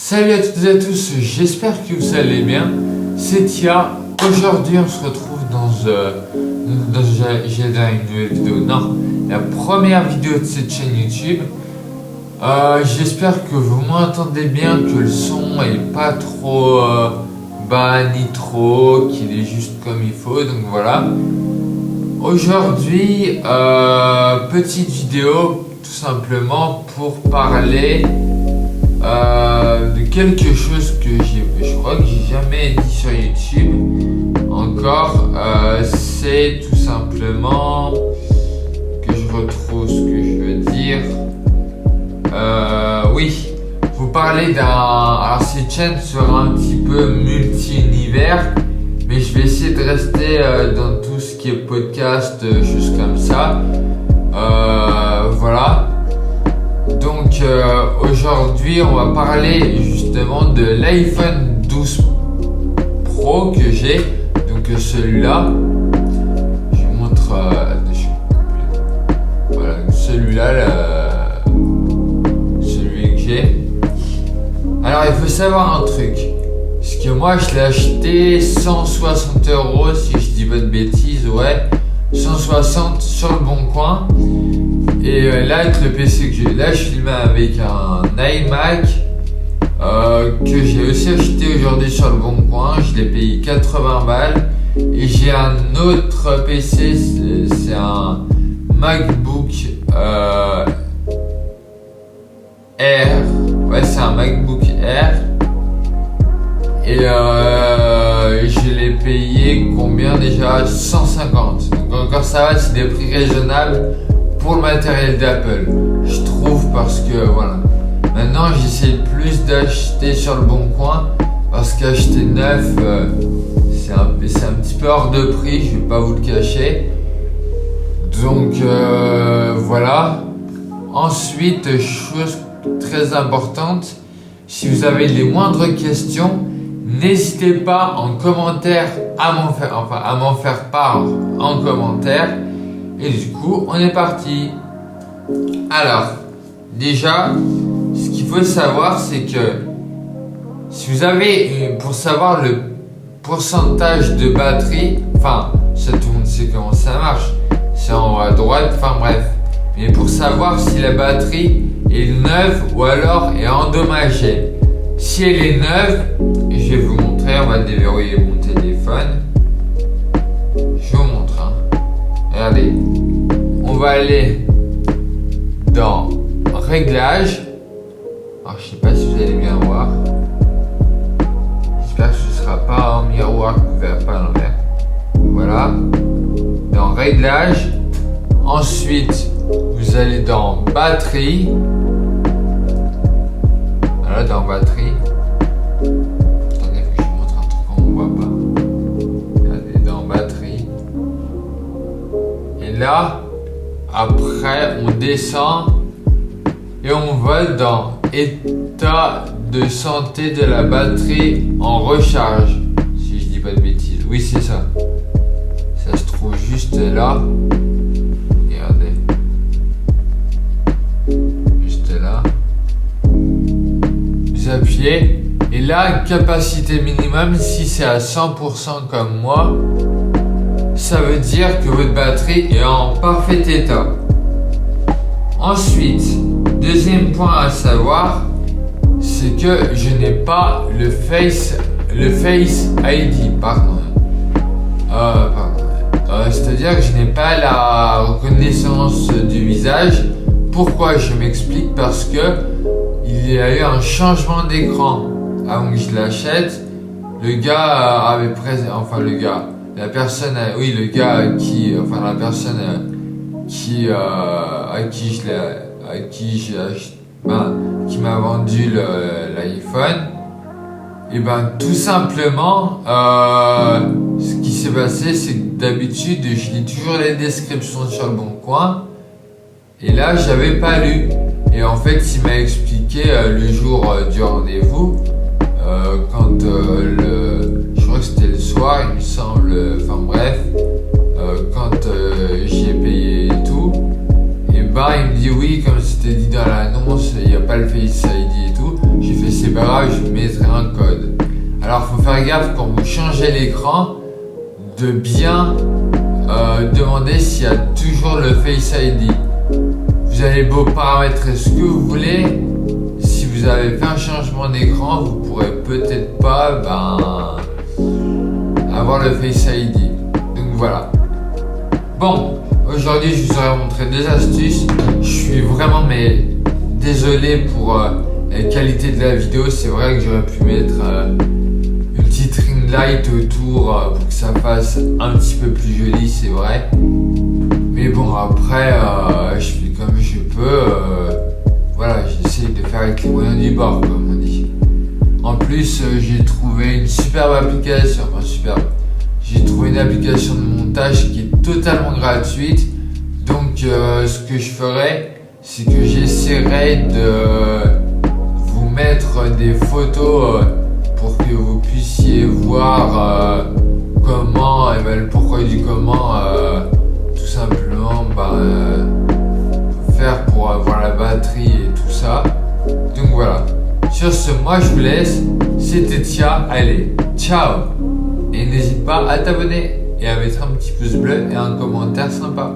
Salut à toutes et à tous, j'espère que vous allez bien. C'est Tia. Aujourd'hui, on se retrouve dans une nouvelle vidéo. Non, la première vidéo de cette chaîne YouTube. J'espère que vous m'entendez bien, que le son est pas trop bas ni trop, qu'il est juste comme il faut. Donc voilà. Aujourd'hui, petite vidéo tout simplement pour parler de quelque chose que je crois que j'ai jamais dit sur YouTube encore. C'est tout simplement que je retrouve ce que je veux dire. Oui, vous parlez d'un. Alors cette chaîne sera un petit peu multi-univers, mais je vais essayer de rester dans tout ce qui est podcast, choses comme ça. Voilà. Donc aujourd'hui on va parler justement de l'iPhone 12 Pro que j'ai. Donc celui-là, je vous montre. Voilà, celui-là, celui que j'ai. Alors il faut savoir un truc. Parce que moi je l'ai acheté 160 € si je dis pas de bêtises, ouais. 160 sur le bon coin. Et là avec le PC que j'ai, là je filme avec un iMac que j'ai aussi acheté aujourd'hui sur le bon coin. Je l'ai payé 80 balles. Et j'ai un autre PC, c'est un MacBook Air. Ouais, c'est un MacBook Air. Et je l'ai payé combien déjà? 150. Donc encore ça va, c'est des prix raisonnables pour le matériel d'Apple, je trouve, parce que voilà. Maintenant j'essaie plus d'acheter sur le bon coin, parce qu'acheter neuf c'est un petit peu hors de prix, je vais pas vous le cacher. Donc voilà. Ensuite, chose très importante, si vous avez les moindres questions, n'hésitez pas en commentaire à m'en faire part en commentaire. Et du coup, on est parti. Alors, déjà, ce qu'il faut savoir, c'est que si vous avez, pour savoir le pourcentage de batterie, enfin, ça tout le monde sait comment ça marche, c'est en haut à droite, enfin bref. Mais pour savoir si la batterie est neuve ou alors est endommagée. Si elle est neuve, je vais vous montrer, on va déverrouiller mon téléphone. Je vous montre, hein. Regardez, on va aller dans Réglages. Alors je sais pas si vous allez bien voir. J'espère que ce sera pas en miroir, que vous ne verrez pas à l'envers. Voilà, dans Réglages. Ensuite, vous allez dans Batterie. Voilà, dans Batterie. Attendez que je vous montre un truc qu'on ne voit pas. Regardez, dans Batterie. Et là, après, on descend et on va dans État de santé de la batterie en recharge. Si je dis pas de bêtises. Oui, c'est ça. Ça se trouve juste là. Regardez. Juste là. Vous appuyez. Et là, capacité minimum, si c'est à 100% comme moi, ça veut dire que votre batterie est en parfait état. Ensuite, deuxième point à savoir, c'est que je n'ai pas le Face ID, pardon. C'est-à-dire que je n'ai pas la reconnaissance du visage. Pourquoi? Je m'explique, parce que il y a eu un changement d'écran avant que je l'achète. Le gars avait la personne qui m'a vendu l'iPhone, et ben tout simplement ce qui s'est passé, c'est que d'habitude je lis toujours les descriptions sur le bon coin, et là j'avais pas lu, et en fait il m'a expliqué le jour du rendez-vous, quand je crois que c'était le soir il me semble, enfin bref, quand j'y ai payé et tout, et ben il me dit oui, comme c'était dit dans l'annonce, il n'y a pas le Face ID et tout. J'ai fait c'est verras, je mettrai un code. Alors faut faire gaffe quand vous changez l'écran de bien demander s'il y a toujours le Face ID. Vous allez beau paramétrer ce que vous voulez, si vous avez fait un changement d'écran, vous pourrez peut-être pas avoir le Face ID. Donc voilà. Bon, aujourd'hui je vous aurais montré des astuces. Je suis vraiment désolé pour la qualité de la vidéo. C'est vrai que j'aurais pu mettre une petite ring light autour pour que ça fasse un petit peu plus joli, c'est vrai. Mais bon, après je fais comme je peux. Voilà, j'essaie de faire avec les moyens du bord, comme on dit. En plus, j'ai trouvé une superbe application, enfin superbe. J'ai trouvé une application de montage qui est totalement gratuite. Donc, ce que je ferai, c'est que j'essaierai de vous mettre des photos pour que vous puissiez voir comment, et le pourquoi du comment, tout simplement, faire pour avoir la batterie et tout ça. Donc voilà. Sur ce, moi je vous laisse. C'était Tia. Allez, ciao. Et n'hésite pas à t'abonner et à mettre un petit pouce bleu et un commentaire sympa.